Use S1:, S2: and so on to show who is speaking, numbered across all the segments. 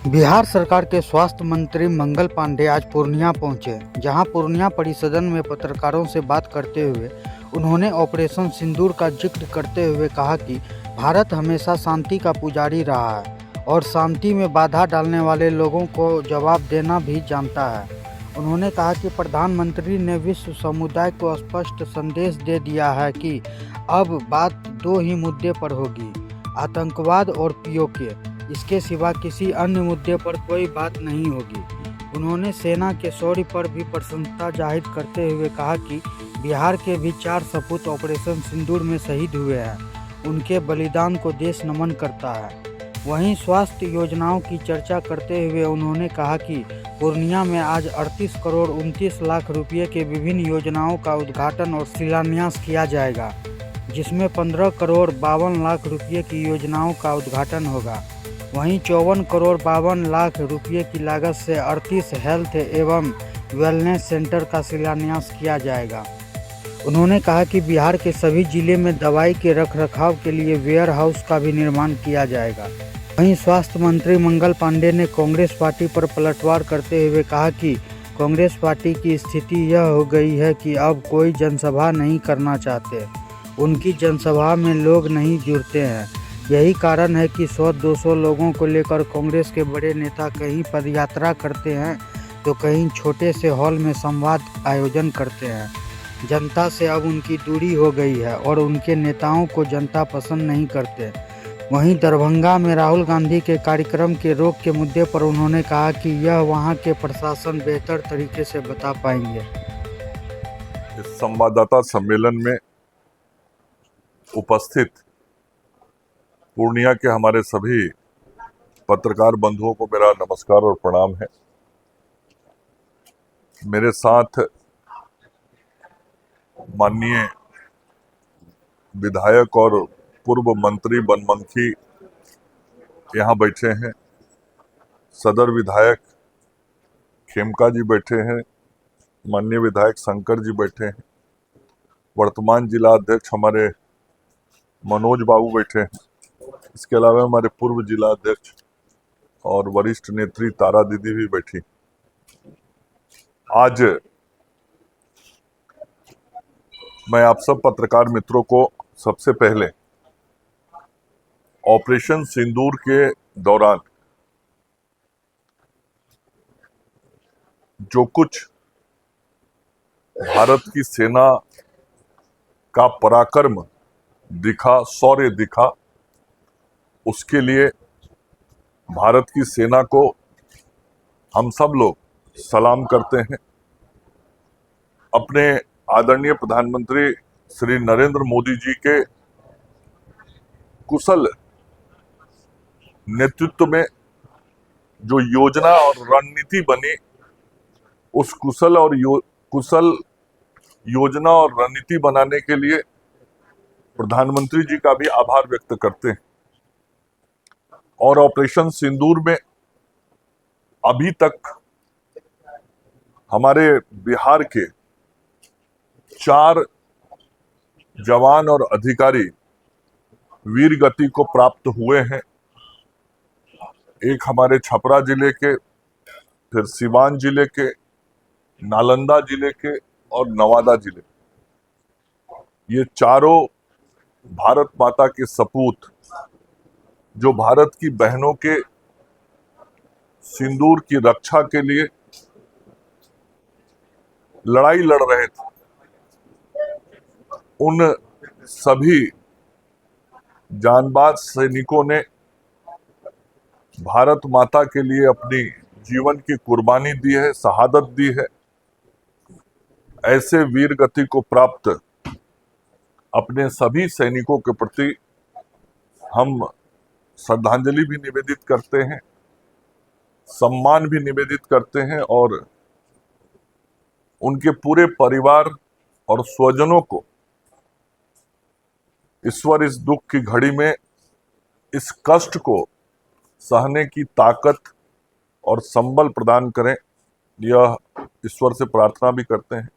S1: बिहार सरकार के स्वास्थ्य मंत्री मंगल पांडे आज पूर्णिया पहुंचे, जहां पूर्णिया परिसदन में पत्रकारों से बात करते हुए उन्होंने ऑपरेशन सिंदूर का जिक्र करते हुए कहा कि भारत हमेशा शांति का पुजारी रहा है और शांति में बाधा डालने वाले लोगों को जवाब देना भी जानता है। उन्होंने कहा कि प्रधानमंत्री ने विश्व समुदाय को स्पष्ट संदेश दे दिया है कि अब बात दो ही मुद्दे पर होगी, आतंकवाद और पीओके। इसके सिवा किसी अन्य मुद्दे पर कोई बात नहीं होगी। उन्होंने सेना के शौर्य पर भी प्रसन्नता जाहिर करते हुए कहा कि बिहार के भी 4 सपूत ऑपरेशन सिंदूर में शहीद हुए हैं। उनके बलिदान को देश नमन करता है। वहीं स्वास्थ्य योजनाओं की चर्चा करते हुए उन्होंने कहा कि पूर्णिया में आज 38 करोड़ 29 लाख रुपये के विभिन्न योजनाओं का उद्घाटन और शिलान्यास किया जाएगा, जिसमें 15 करोड़ 52 लाख रुपये की योजनाओं का उद्घाटन होगा। वहीं 54 करोड़ 52 लाख रुपये की लागत से 38 हेल्थ एवं वेलनेस सेंटर का शिलान्यास किया जाएगा। उन्होंने कहा कि बिहार के सभी जिले में दवाई के रखरखाव के लिए वेयर हाउस का भी निर्माण किया जाएगा। वहीं स्वास्थ्य मंत्री मंगल पांडे ने कांग्रेस पार्टी पर पलटवार करते हुए कहा कि कांग्रेस पार्टी की स्थिति यह हो गई है कि अब कोई जनसभा नहीं करना चाहते। उनकी जनसभा में लोग नहीं जुड़ते हैं। यही कारण है कि 100-200 लोगों को लेकर कांग्रेस के बड़े नेता कहीं पदयात्रा करते हैं तो कहीं छोटे से हॉल में संवाद आयोजन करते हैं। जनता से अब उनकी दूरी हो गई है और उनके नेताओं को जनता पसंद नहीं करते। वहीं दरभंगा में राहुल गांधी के कार्यक्रम के रोक के मुद्दे पर उन्होंने कहा कि यह वहां के प्रशासन बेहतर तरीके से बता पाएंगे।
S2: इस संवाददाता सम्मेलन में उपस्थित पूर्णिया के हमारे सभी पत्रकार बंधुओं को मेरा नमस्कार और प्रणाम है। मेरे साथ माननीय विधायक और पूर्व मंत्री बनमनखी यहाँ बैठे हैं, सदर विधायक खेमका जी बैठे हैं, माननीय विधायक शंकर जी बैठे हैं, वर्तमान जिला अध्यक्ष हमारे मनोज बाबू बैठे हैं। इसके अलावा हमारे पूर्व जिला अध्यक्ष और वरिष्ठ नेत्री तारा दीदी भी बैठी। आज मैं आप सब पत्रकार मित्रों को सबसे पहले ऑपरेशन सिंदूर के दौरान जो कुछ भारत की सेना का पराक्रम दिखा, शौर्य दिखा, उसके लिए भारत की सेना को हम सब लोग सलाम करते हैं। अपने आदरणीय प्रधानमंत्री श्री नरेंद्र मोदी जी के कुशल नेतृत्व में जो योजना और रणनीति बनी, उस कुशल योजना और रणनीति बनाने के लिए प्रधानमंत्री जी का भी आभार व्यक्त करते हैं। और ऑपरेशन सिंदूर में अभी तक हमारे बिहार के 4 जवान और अधिकारी वीर गति को प्राप्त हुए हैं। एक हमारे छपरा जिले के, फिर सिवान जिले के, नालंदा जिले के और नवादा जिले, ये चारों भारत माता के सपूत जो भारत की बहनों के सिंदूर की रक्षा के लिए लड़ाई लड़ रहे थे, उन सभी जांबाज सैनिकों ने भारत माता के लिए अपनी जीवन की कुर्बानी दी है, शहादत दी है। ऐसे वीर गति को प्राप्त अपने सभी सैनिकों के प्रति हम श्रद्धांजलि भी निवेदित करते हैं, सम्मान भी निवेदित करते हैं और उनके पूरे परिवार और स्वजनों को ईश्वर इस दुख की घड़ी में इस कष्ट को सहने की ताकत और संबल प्रदान करें, यह ईश्वर से प्रार्थना भी करते हैं।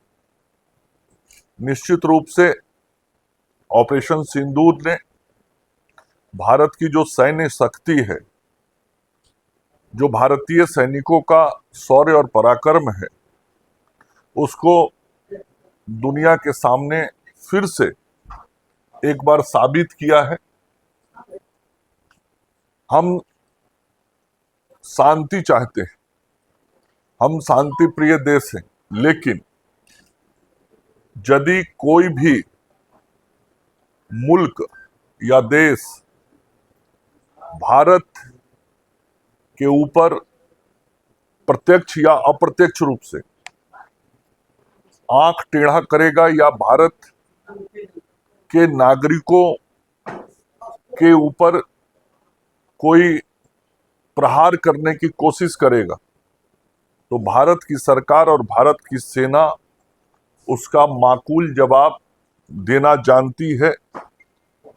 S2: निश्चित रूप से ऑपरेशन सिंदूर ने भारत की जो सैन्य शक्ति है जो भारतीय सैनिकों का शौर्य और पराक्रम है उसको दुनिया के सामने फिर से एक बार साबित किया है। हम शांति चाहते हैं, हम शांति प्रिय देश हैं, लेकिन यदि कोई भी मुल्क या देश भारत के ऊपर प्रत्यक्ष या अप्रत्यक्ष रूप से आंख टेढ़ा करेगा या भारत के नागरिकों के ऊपर कोई प्रहार करने की कोशिश करेगा तो भारत की सरकार और भारत की सेना उसका माकूल जवाब देना जानती है।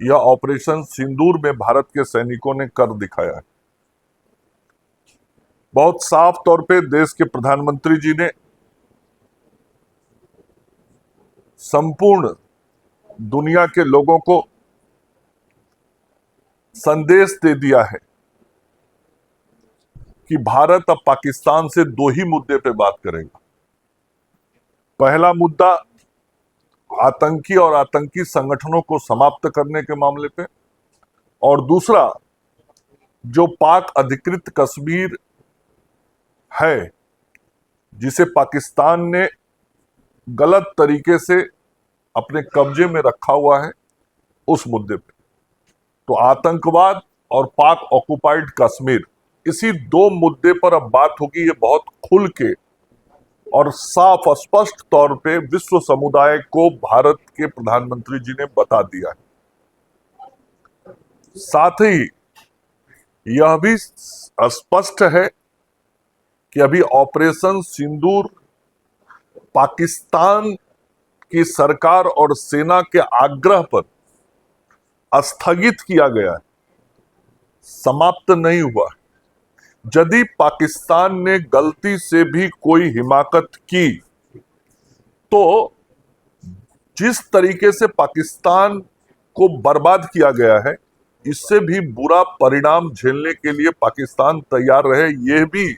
S2: यह ऑपरेशन सिंदूर में भारत के सैनिकों ने कर दिखाया है। बहुत साफ तौर पे देश के प्रधानमंत्री जी ने संपूर्ण दुनिया के लोगों को संदेश दे दिया है कि भारत अब पाकिस्तान से दो ही मुद्दे पे बात करेगा। पहला मुद्दा आतंकी और आतंकी संगठनों को समाप्त करने के मामले पे, और दूसरा जो पाक अधिकृत कश्मीर है जिसे पाकिस्तान ने गलत तरीके से अपने कब्जे में रखा हुआ है, उस मुद्दे पे। तो आतंकवाद और पाक ऑक्युपाइड कश्मीर, इसी दो मुद्दे पर अब बात होगी। ये बहुत खुल के और साफ स्पष्ट तौर पे विश्व समुदाय को भारत के प्रधानमंत्री जी ने बता दिया है। साथ ही यह भी स्पष्ट है कि अभी ऑपरेशन सिंदूर पाकिस्तान की सरकार और सेना के आग्रह पर स्थगित किया गया है, समाप्त नहीं हुआ है। यदि पाकिस्तान ने गलती से भी कोई हिमाकत की तो जिस तरीके से पाकिस्तान को बर्बाद किया गया है, इससे भी बुरा परिणाम झेलने के लिए पाकिस्तान तैयार रहे। यह भी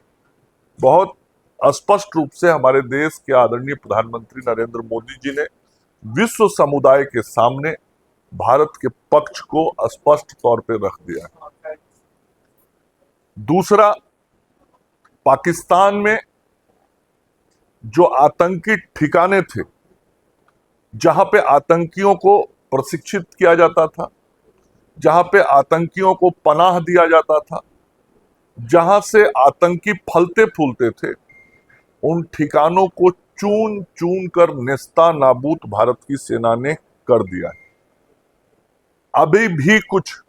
S2: बहुत स्पष्ट रूप से हमारे देश के आदरणीय प्रधानमंत्री नरेंद्र मोदी जी ने विश्व समुदाय के सामने भारत के पक्ष को स्पष्ट तौर पर रख दिया है। दूसरा, पाकिस्तान में जो आतंकी ठिकाने थे, जहां पे आतंकियों को प्रशिक्षित किया जाता था, जहां पे आतंकियों को पनाह दिया जाता था, जहां से आतंकी फलते फूलते थे, उन ठिकानों को चून चून कर नेस्ता नाबूद भारत की सेना ने कर दिया है। अभी भी कुछ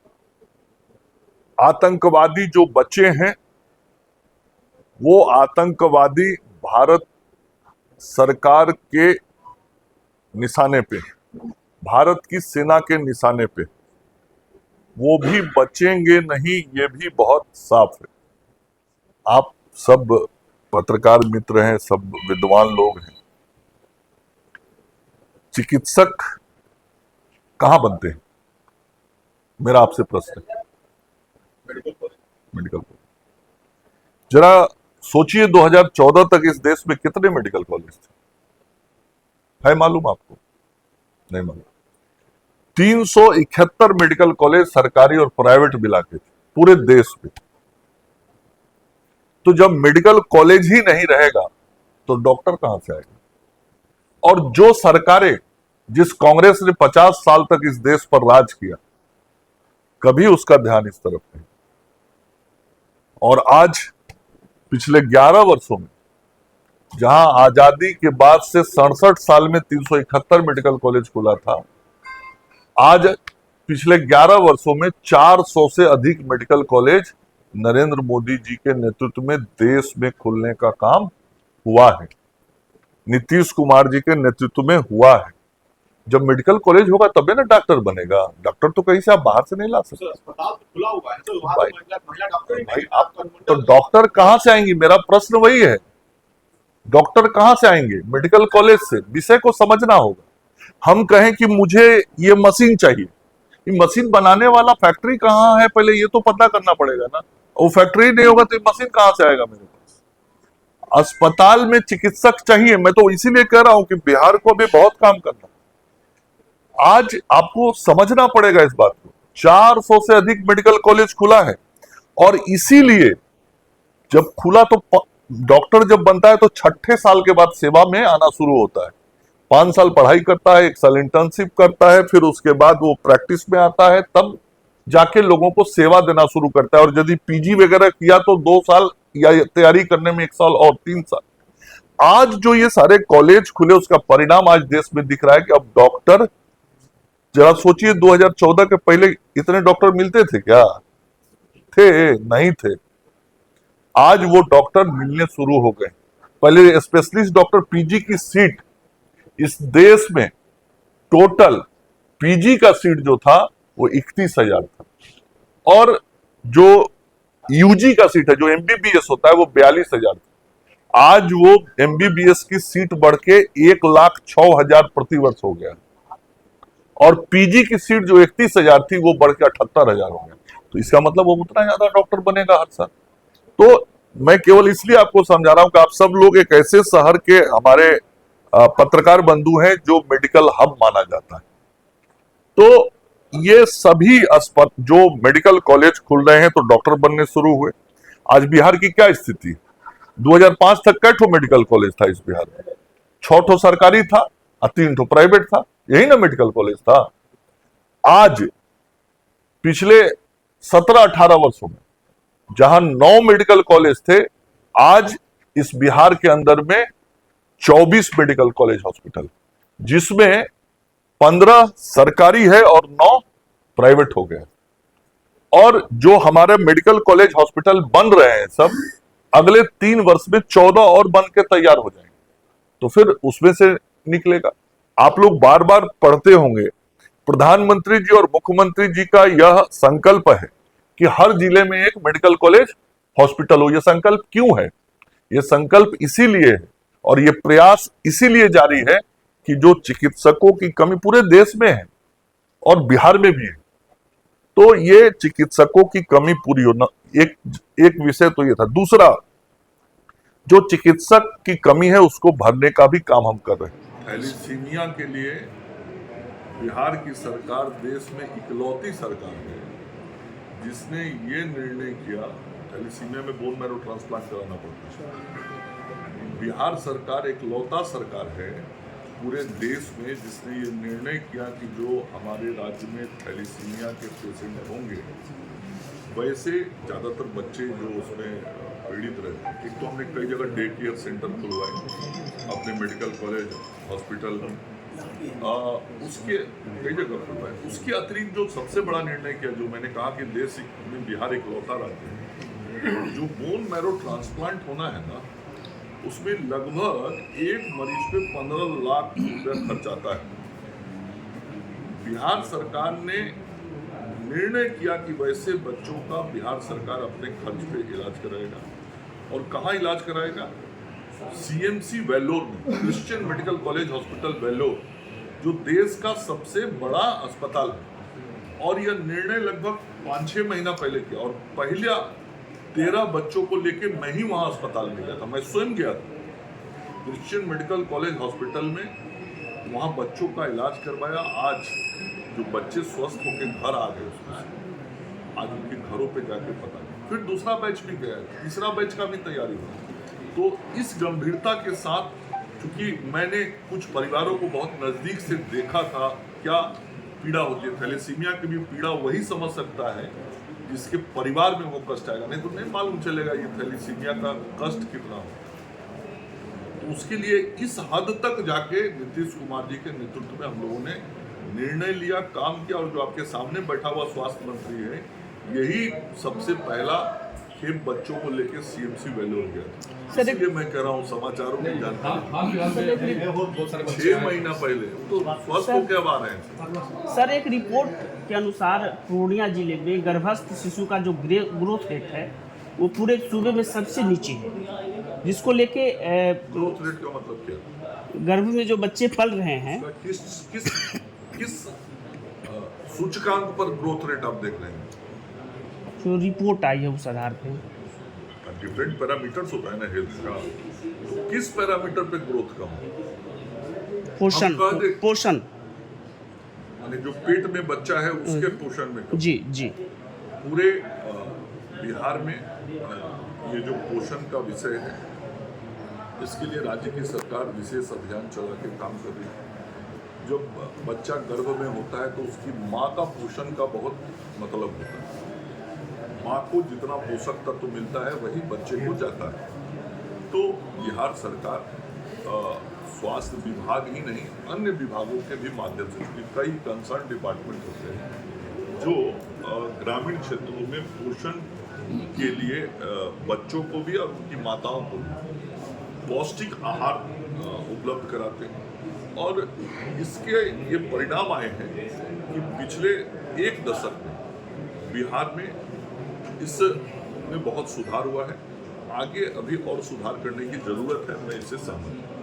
S2: आतंकवादी जो बचे हैं, वो आतंकवादी भारत सरकार के निशाने पे, भारत की सेना के निशाने पे, वो भी बचेंगे नहीं, ये भी बहुत साफ है। आप सब पत्रकार मित्र हैं, सब विद्वान लोग हैं। चिकित्सक कहां बनते हैं, मेरा आपसे प्रश्न है। Medical college. जरा सोचिए 2014 तक इस देश में कितने मेडिकल कॉलेज थे? है मालूम आपको? नहीं मालूम। 371 मेडिकल कॉलेज सरकारी और प्राइवेट मिला के थे पूरे देश में। तो जब मेडिकल कॉलेज ही नहीं रहेगा तो डॉक्टर कहां से आएगा? और जो सरकारें, जिस कांग्रेस ने 50 साल तक इस देश पर राज किया, कभी उसका ध्यान इस तरफ नहीं। और आज पिछले 11 वर्षों में, जहां आजादी के बाद से 67 साल में 371 मेडिकल कॉलेज खुला था, आज पिछले 11 वर्षों में 400 से अधिक मेडिकल कॉलेज नरेंद्र मोदी जी के नेतृत्व में देश में खुलने का काम हुआ है, नीतीश कुमार जी के नेतृत्व में हुआ है। जब मेडिकल कॉलेज होगा तबे ना डॉक्टर बनेगा। डॉक्टर तो कहीं से आप बाहर से नहीं ला सकते।
S3: अस्पताल खुला हुआ है तो वहां पे महिला डॉक्टर
S2: भाई आप तो डॉक्टर कहां से आएंगी? मेरा प्रश्न वही है, डॉक्टर कहां से आएंगे? मेडिकल कॉलेज से। विषय को समझना होगा। हम कहें कि मुझे ये मशीन चाहिए, ये मशीन बनाने वाला फैक्ट्री कहाँ है, पहले ये तो पता करना पड़ेगा ना। वो फैक्ट्री नहीं होगा तो मशीन कहां से आएगा मेरे पास? अस्पताल में चिकित्सक चाहिए। मैं तो इसीलिए कह रहा हूं कि बिहार को अभी बहुत काम करना। आज आपको समझना पड़ेगा इस बात को। 400 से अधिक मेडिकल कॉलेज खुला है और इसीलिए जब खुला तो डॉक्टर जब बनता है तो 6ठे साल के बाद सेवा में आना शुरू होता है। 5 साल पढ़ाई करता है, 1 साल इंटर्नशिप करता है, फिर उसके बाद वो प्रैक्टिस में आता है, तब जाके लोगों को सेवा देना शुरू करता है। और यदि पीजी वगैरह किया तो 2 साल या तैयारी करने में 1 साल और 3 साल। आज जो ये सारे कॉलेज खुले उसका परिणाम आज देश में दिख रहा है कि अब डॉक्टर, जरा सोचिए 2014 के पहले इतने डॉक्टर मिलते थे क्या? थे नहीं थे। आज वो डॉक्टर मिलने शुरू हो गए। पहले स्पेशलिस्ट डॉक्टर पीजी की सीट इस देश में टोटल पीजी का सीट जो था वो 31,000 था और जो यूजी का सीट है, जो एमबीबीएस होता है, वो 42,000 था। आज वो एमबीबीएस की सीट बढ़ के 1,06,000 प्रतिवर्ष हो गया और पीजी की सीट जो 31,000 थी वो बढ़ के 78,000 हो गया। तो इसका मतलब वो उतना ज्यादा डॉक्टर बनेगा हर साल। तो मैं केवल इसलिए आपको समझा रहा हूं कि आप सब लोग एक ऐसे शहर के हमारे पत्रकार बंधु हैं जो मेडिकल हब माना जाता है। तो ये सभी जो मेडिकल कॉलेज खुल रहे हैं तो डॉक्टर बनने शुरू हुए। आज बिहार की क्या स्थिति? 2005 तक कै ठो मेडिकल कॉलेज था इस बिहार में? 6 ठो सरकारी था और 3 ठो प्राइवेट था। यही ना मेडिकल कॉलेज था। आज पिछले 17-18 वर्षों में जहां 9 मेडिकल कॉलेज थे, आज इस बिहार के अंदर में 24 मेडिकल कॉलेज हॉस्पिटल, जिसमें 15 सरकारी है और 9 प्राइवेट हो गए। और जो हमारे मेडिकल कॉलेज हॉस्पिटल बन रहे हैं सब, अगले 3 वर्ष में 14 और बन के तैयार हो जाएंगे। तो फिर उसमें से निकलेगा। आप लोग बार बार पढ़ते होंगे, प्रधानमंत्री जी और मुख्यमंत्री जी का यह संकल्प है कि हर जिले में एक मेडिकल कॉलेज हॉस्पिटल हो। यह संकल्प क्यों है? यह संकल्प इसीलिए है और यह प्रयास इसीलिए जारी है कि जो चिकित्सकों की कमी पूरे देश में है और बिहार में भी है, तो ये चिकित्सकों की कमी पूरी होना एक विषय तो ये था। दूसरा, जो चिकित्सक की कमी है उसको भरने का भी काम हम कर रहे हैं। थैलीसीमिया के लिए बिहार की सरकार देश में इकलौती सरकार है जिसने ये निर्णय किया। थैलीसीमिया में बोन मैरो ट्रांसप्लांट कराना पड़ता है। बिहार सरकार इकलौता सरकार है पूरे देश में जिसने ये निर्णय किया कि जो हमारे राज्य में थैलीसीमिया के पेशेंट होंगे, वैसे ज़्यादातर बच्चे जो उसमें पीड़ित रहते हैं, एक तो हमने कई जगह डे केयर सेंटर खुलवाए अपने मेडिकल कॉलेज हॉस्पिटल में, उसके कई जगह खुलवाए। उसके अतिरिक्त जो सबसे बड़ा निर्णय किया, जो मैंने कहा कि देश में बिहार इकलौता राज्य है, जो बोन मैरो ट्रांसप्लांट होना है ना, उसमें लगभग एक मरीज पे 15 लाख रुपया खर्च आता है। बिहार सरकार ने निर्णय किया कि वैसे बच्चों का बिहार सरकार अपने खर्च पे इलाज कराएगा। और कहाँ इलाज कराएगा? सीएमसी वेल्लोर में, Christian medical college hospital Vellore, जो देश का सबसे बड़ा अस्पताल है। और यह निर्णय लगभग 5-6 महीना पहले किया और पहला 13 बच्चों को लेके मैं ही वहां अस्पताल में गया था। मैं स्वयं गया था क्रिश्चियन मेडिकल कॉलेज हॉस्पिटल में, वहां बच्चों का इलाज करवाया। आज जो बच्चे स्वस्थ होकर घर आ गए, उसमें आज उनके घरों पे जाके पता नहीं। फिर दूसरा बैच भी गया, तीसरा बैच का भी तैयारी हुआ। तो इस गंभीरता के साथ, क्योंकि मैंने कुछ परिवारों को बहुत नजदीक से देखा था क्या पीड़ा होती है, थैलेसीमिया की भी पीड़ा वही समझ सकता है जिसके परिवार में वो कष्ट आएगा, नहीं तो नहीं मालूम चलेगा ये थैलेसीमिया का कष्ट कितना हो। तो उसके लिए इस हद तक जाके नीतीश कुमार जी के नेतृत्व में हम लोगों ने निर्णय लिया, काम किया। और जो आपके सामने बैठा हुआ स्वास्थ्य मंत्री है, यही सबसे पहला खेप बच्चों को लेकर सीएमसी वेल्लोर गया था। इसलिए मैं कह रहा हूँ समाचारों में जानकारी 6 महीना पहले तो स्वस्थ होकर अब आ रहे हैं।
S4: सर, एक रिपोर्ट के अनुसार पूर्णिया जिले में गर्भस्थ शिशु का जो ग्रोथ रेट है वो पूरे सूबे में सबसे नीचे है, जिसको लेके
S2: ग्रोथ रेट का मतलब क्या?
S4: गर्भ में जो बच्चे पल रहे हैं,
S2: किस सूचकांक पर ग्रोथ रेट आप देख रहे हैं?
S4: जो रिपोर्ट आई है उस आधार पे।
S2: डिफरेंट पैरामीटर्स होता है ना हेल्थ का, तो किस पैरामीटर पे ग्रोथ कम है?
S4: पोषण,
S2: हम कह दें-
S4: पोषण।
S2: माने जो पेट में बच्चा है उसके पोषण में कम।
S4: जी जी।
S2: पूरे बिहार में ये जो पोषण का विषय है, इसके लिए राज्य की सरकार विशेष अभियान चला के काम कर रही है। जब बच्चा गर्भ में होता है तो उसकी माँ का पोषण का बहुत मतलब होता है। माँ को जितना पोषक तत्व मिलता है वही बच्चे को जाता है। तो बिहार सरकार स्वास्थ्य विभाग ही नहीं, अन्य विभागों के भी माध्यम से, क्योंकि कई कंसर्न डिपार्टमेंट होते हैं जो ग्रामीण क्षेत्रों में पोषण के लिए बच्चों को भी और उनकी माताओं को भी पौष्टिक आहार उपलब्ध कराते हैं। और इसके ये परिणाम आए हैं कि पिछले एक दशक में बिहार में इसमें बहुत सुधार हुआ है। आगे अभी और सुधार करने की जरूरत है, मैं इससे सहमत हूँ।